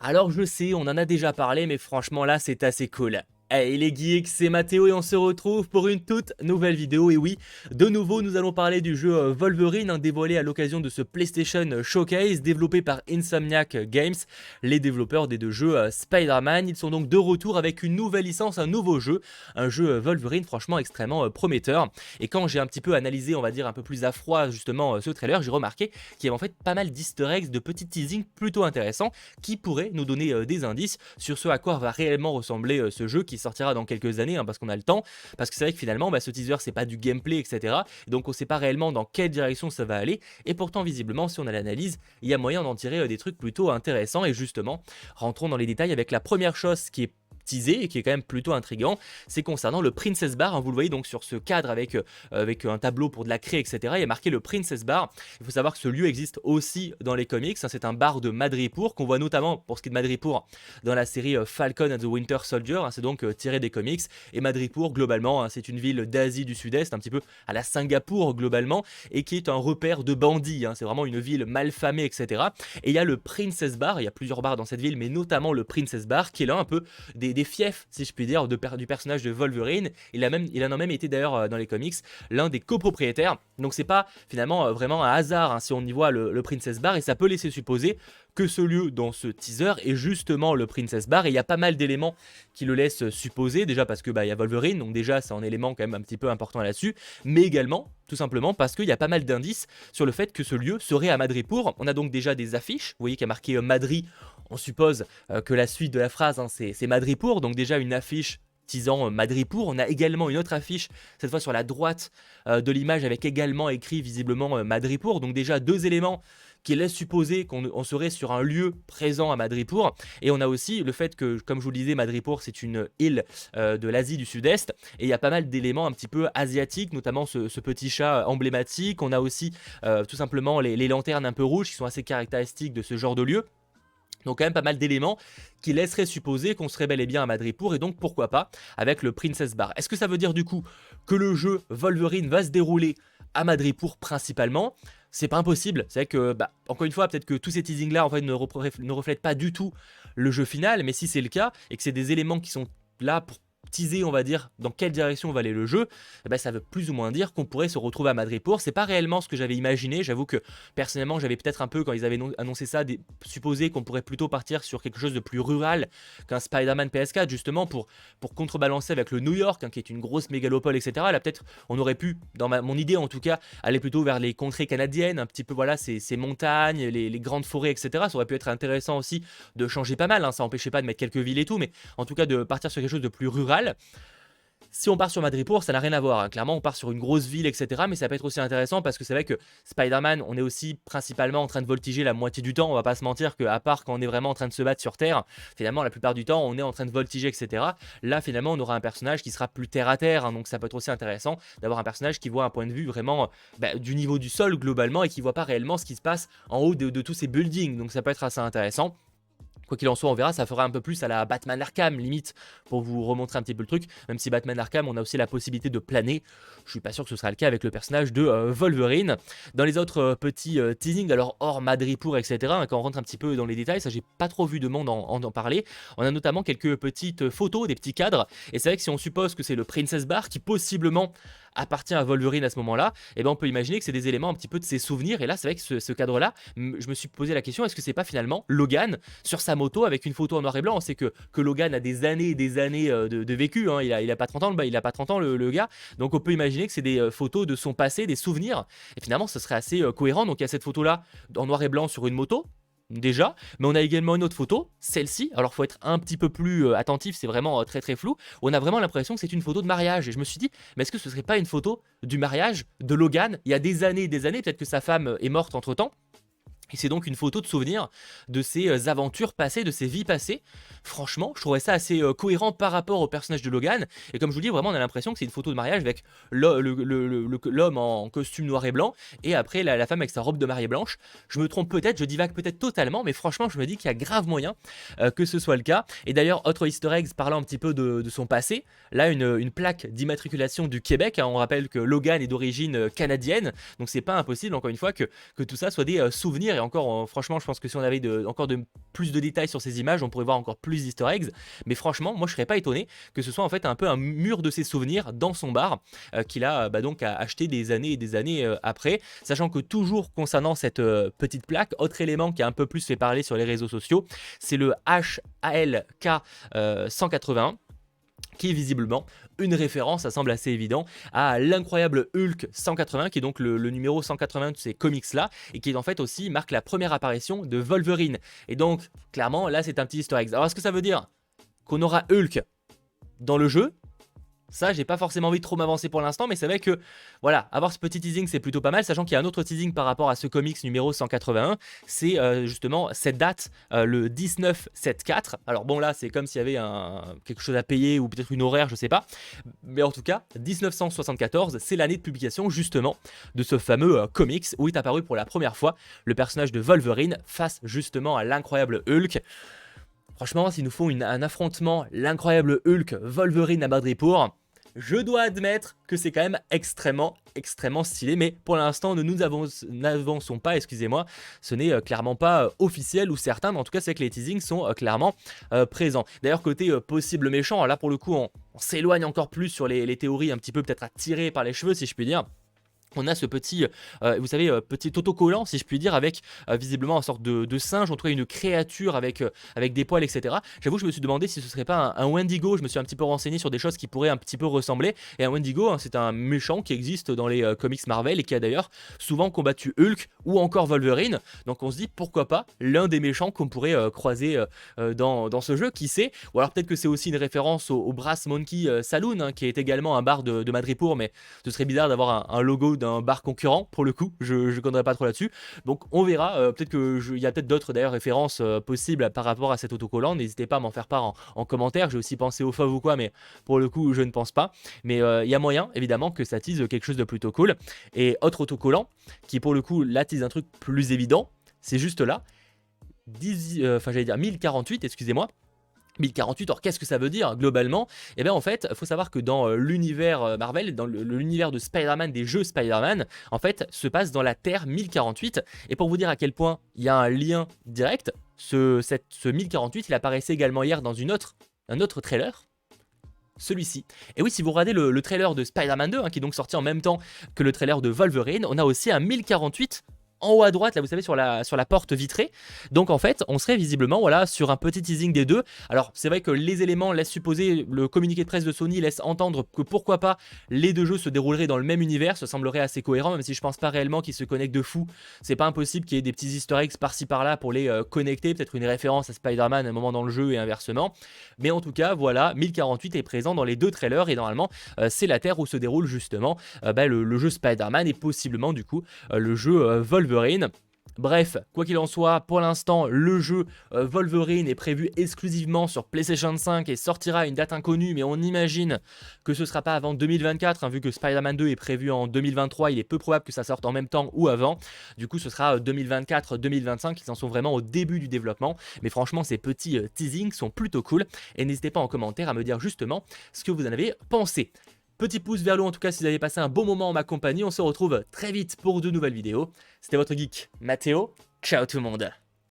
Alors je sais, on en a déjà parlé, mais franchement là c'est assez cool. Hey les geeks, c'est Mathéo et on se retrouve pour une toute nouvelle vidéo. Et oui, de nouveau nous allons parler du jeu Wolverine, dévoilé à l'occasion de ce PlayStation Showcase, développé par Insomniac Games, les développeurs des deux jeux Spider-Man. Ils sont donc de retour avec une nouvelle licence, un nouveau jeu, un jeu Wolverine franchement extrêmement prometteur. Et quand j'ai un petit peu analysé, on va dire un peu plus à froid justement ce trailer, j'ai remarqué qu'il y avait en fait pas mal d'easter eggs, de petits teasings plutôt intéressants qui pourraient nous donner des indices sur ce à quoi va réellement ressembler ce jeu qui sortira dans quelques années, parce qu'on a le temps, parce que c'est vrai que finalement ce teaser c'est pas du gameplay, etc. Donc on sait pas réellement dans quelle direction ça va aller, et pourtant visiblement si on a l'analyse, il y a moyen d'en tirer des trucs plutôt intéressants. Et justement, rentrons dans les détails avec la première chose qui est teasé et qui est quand même plutôt intriguant, c'est concernant le Princess Bar. Vous le voyez donc sur ce cadre avec un tableau pour de la craie, etc. Il y a marqué le Princess Bar. Il faut savoir que ce lieu existe aussi dans les comics, c'est un bar de Madripoor qu'on voit notamment pour ce qui est de Madripoor dans la série Falcon and the Winter Soldier, c'est donc tiré des comics. Et Madripoor globalement c'est une ville d'Asie du Sud-Est, un petit peu à la Singapour globalement, et qui est un repère de bandits, c'est vraiment une ville mal famée, etc. Et il y a le Princess Bar, il y a plusieurs bars dans cette ville, mais notamment le Princess Bar qui est là un peu des fiefs, si je puis dire, du personnage de Wolverine. Il en a même été d'ailleurs dans les comics l'un des copropriétaires. Donc c'est pas finalement vraiment un hasard si on y voit le Princess Bar, et ça peut laisser supposer que ce lieu dans ce teaser est justement le Princess Bar. Et il y a pas mal d'éléments qui le laissent supposer, déjà parce que il y a Wolverine, donc déjà c'est un élément quand même un petit peu important là-dessus, mais également tout simplement parce qu'il y a pas mal d'indices sur le fait que ce lieu serait à Madripoor. On a donc déjà des affiches, vous voyez qu'il y a marqué Madri. On suppose que la suite de la phrase c'est Madripoor, donc déjà une affiche teasant Madripoor. On a également une autre affiche, cette fois sur la droite de l'image, avec également écrit visiblement Madripoor. Donc déjà deux éléments qui laissent supposer qu'on serait sur un lieu présent à Madripoor. Et on a aussi le fait que, comme je vous le disais, Madripoor c'est une île de l'Asie du Sud-Est, et il y a pas mal d'éléments un petit peu asiatiques, notamment ce petit chat emblématique. On a aussi tout simplement les lanternes un peu rouges qui sont assez caractéristiques de ce genre de lieu. Donc quand même pas mal d'éléments qui laisseraient supposer qu'on serait bel et bien à Madripoor, et donc pourquoi pas avec le Princess Bar. Est-ce que ça veut dire du coup que le jeu Wolverine va se dérouler à Madripoor principalement? C'est pas impossible. C'est vrai que, encore une fois, peut-être que tous ces teasings là en fait ne reflètent pas du tout le jeu final, mais si c'est le cas et que c'est des éléments qui sont là pour teaser, on va dire, dans quelle direction va aller le jeu, ça veut plus ou moins dire qu'on pourrait se retrouver à Madripoor. C'est pas réellement ce que j'avais imaginé. J'avoue que personnellement j'avais peut-être un peu, quand ils avaient annoncé ça, supposé qu'on pourrait plutôt partir sur quelque chose de plus rural qu'un Spider-Man PS4, justement pour contrebalancer avec le New York, qui est une grosse mégalopole, etc. Là peut-être on aurait pu, dans mon idée en tout cas, aller plutôt vers les contrées canadiennes, un petit peu, voilà, ces montagnes, les grandes forêts, etc. Ça aurait pu être intéressant aussi de changer pas mal, ça empêchait pas de mettre quelques villes et tout, mais en tout cas de partir sur quelque chose de plus rural. Si on part sur Madripoor, ça n'a rien à voir, clairement on part sur une grosse ville, etc. Mais ça peut être aussi intéressant parce que c'est vrai que Spider-Man, on est aussi principalement en train de voltiger la moitié du temps. On va pas se mentir qu'à part quand on est vraiment en train de se battre sur Terre, finalement la plupart du temps on est en train de voltiger, etc. Là finalement on aura un personnage qui sera plus terre à terre, donc ça peut être aussi intéressant d'avoir un personnage qui voit un point de vue vraiment du niveau du sol globalement, et qui voit pas réellement ce qui se passe en haut de tous ces buildings. Donc ça peut être assez intéressant. Quoi qu'il en soit, on verra, ça fera un peu plus à la Batman Arkham, limite, pour vous remontrer un petit peu le truc. Même si Batman Arkham, on a aussi la possibilité de planer. Je suis pas sûr que ce sera le cas avec le personnage de Wolverine. Dans les autres petits teasings, alors hors Madripoor, etc., quand on rentre un petit peu dans les détails, ça j'ai pas trop vu de monde en parler. On a notamment quelques petites photos, des petits cadres. Et c'est vrai que si on suppose que c'est le Princess Bar qui possiblement appartient à Wolverine à ce moment-là, on peut imaginer que c'est des éléments un petit peu de ses souvenirs. Et là, c'est vrai que ce cadre-là, je me suis posé la question, est-ce que c'est pas finalement Logan sur sa moto avec une photo en noir et blanc? On sait que Logan a des années et des années de vécu, il a pas 30 ans, il a pas 30 ans le gars. Donc on peut imaginer que c'est des photos de son passé, des souvenirs. Et finalement, ce serait assez cohérent. Donc il y a cette photo-là en noir et blanc sur une moto, déjà, mais on a également une autre photo, celle-ci. Alors faut être un petit peu plus attentif, c'est vraiment très très flou. On a vraiment l'impression que c'est une photo de mariage, et je me suis dit, mais est-ce que ce serait pas une photo du mariage de Logan il y a des années et des années? Peut-être que sa femme est morte entre temps, et c'est donc une photo de souvenir de ses aventures passées, de ses vies passées. Franchement, je trouverais ça assez cohérent par rapport au personnage de Logan. Et comme je vous dis, vraiment, on a l'impression que c'est une photo de mariage avec l'homme en costume noir et blanc, et après la femme avec sa robe de mariée blanche. Je me trompe peut-être, je divague peut-être totalement, mais franchement, je me dis qu'il y a grave moyen que ce soit le cas. Et d'ailleurs, autre easter eggs parlant un petit peu de son passé, là, une plaque d'immatriculation du Québec. On rappelle que Logan est d'origine canadienne, donc c'est pas impossible, encore une fois, que tout ça soit des souvenirs. Et encore, franchement, je pense que si on avait encore plus de détails sur ces images, on pourrait voir encore plus d'easter eggs. Mais franchement, moi je serais pas étonné que ce soit en fait un peu un mur de ses souvenirs dans son bar qu'il a donc acheté des années et des années après. Sachant que toujours concernant cette petite plaque, autre élément qui a un peu plus fait parler sur les réseaux sociaux, c'est le HALK 181. Qui est visiblement une référence, ça semble assez évident, à l'incroyable Hulk 180, qui est donc le numéro 180 de ces comics-là, et qui en fait aussi marque la première apparition de Wolverine. Et donc, clairement, là c'est un petit easter egg. Alors est-ce que ça veut dire qu'on aura Hulk dans le jeu ? Ça, j'ai pas forcément envie de trop m'avancer pour l'instant, mais c'est vrai que, voilà, avoir ce petit teasing, c'est plutôt pas mal, sachant qu'il y a un autre teasing par rapport à ce comics numéro 181, c'est justement cette date, le 19/7/4. Alors bon, là, c'est comme s'il y avait quelque chose à payer, ou peut-être une horaire, je sais pas, mais en tout cas, 1974, c'est l'année de publication, justement, de ce fameux comics, où est apparu pour la première fois le personnage de Wolverine face, justement, à l'incroyable Hulk. Franchement, s'il nous faut un affrontement, l'incroyable Hulk, Wolverine à Madripoor, je dois admettre que c'est quand même extrêmement stylé, mais pour l'instant ne nous n'avançons pas, excusez-moi, ce n'est clairement pas officiel ou certain, mais en tout cas c'est que les teasings sont clairement présents. D'ailleurs côté possible méchant, là pour le coup on s'éloigne encore plus sur les théories un petit peu peut-être à tirer par les cheveux si je puis dire. On a ce petit, vous savez, petit autocollant, si je puis dire, avec visiblement une sorte de singe, en tout cas une créature avec des poils, etc. J'avoue, je me suis demandé si ce serait pas un Wendigo. Je me suis un petit peu renseigné sur des choses qui pourraient un petit peu ressembler. Et un Wendigo, hein, c'est un méchant qui existe dans les comics Marvel et qui a d'ailleurs souvent combattu Hulk ou encore Wolverine. Donc on se dit pourquoi pas l'un des méchants qu'on pourrait croiser dans ce jeu, qui sait. Ou alors peut-être que c'est aussi une référence au Brass Monkey Saloon, hein, qui est également un bar de Madripoor, mais ce serait bizarre d'avoir un logo d'un bar concurrent pour le coup, je connaîtrai pas trop là-dessus, donc on verra, peut-être qu'il y a peut-être d'autres d'ailleurs références possibles par rapport à cet autocollant, n'hésitez pas à m'en faire part en commentaire, j'ai aussi pensé au FAV ou quoi, mais pour le coup je ne pense pas, mais il y a moyen évidemment que ça tease quelque chose de plutôt cool. Et autre autocollant, qui pour le coup là tease un truc plus évident, c'est juste là, j'allais dire 1048, excusez-moi, 1048, alors qu'est-ce que ça veut dire globalement? Et bien en fait, il faut savoir que dans l'univers Marvel, dans l'univers de Spider-Man, des jeux Spider-Man, en fait, se passe dans la Terre 1048. Et pour vous dire à quel point il y a un lien direct, ce 1048, il apparaissait également hier dans un autre trailer. Celui-ci. Et oui, si vous regardez le trailer de Spider-Man 2, hein, qui est donc sorti en même temps que le trailer de Wolverine, on a aussi un 1048 en haut à droite, là vous savez, sur la porte vitrée. Donc en fait, on serait visiblement voilà, sur un petit teasing des deux. Alors c'est vrai que les éléments laissent supposer, le communiqué de presse de Sony laisse entendre que pourquoi pas les deux jeux se dérouleraient dans le même univers, ça semblerait assez cohérent, même si je pense pas réellement qu'ils se connectent de fou. C'est pas impossible qu'il y ait des petits easter eggs par-ci par-là pour les connecter, peut-être une référence à Spider-Man à un moment dans le jeu et inversement. Mais en tout cas, voilà, 1048 est présent dans les deux trailers et normalement c'est la Terre où se déroule justement le jeu Spider-Man et possiblement du coup le jeu Wolverine. Bref, quoi qu'il en soit, pour l'instant, le jeu Wolverine est prévu exclusivement sur PlayStation 5 et sortira à une date inconnue, mais on imagine que ce ne sera pas avant 2024, hein, vu que Spider-Man 2 est prévu en 2023, il est peu probable que ça sorte en même temps ou avant. Du coup, ce sera 2024-2025, ils en sont vraiment au début du développement. Mais franchement, ces petits teasings sont plutôt cool. Et n'hésitez pas en commentaire à me dire justement ce que vous en avez pensé. Petit pouce vers le haut en tout cas si vous avez passé un bon moment en ma compagnie. On se retrouve très vite pour de nouvelles vidéos. C'était votre geek Mathéo. Ciao tout le monde.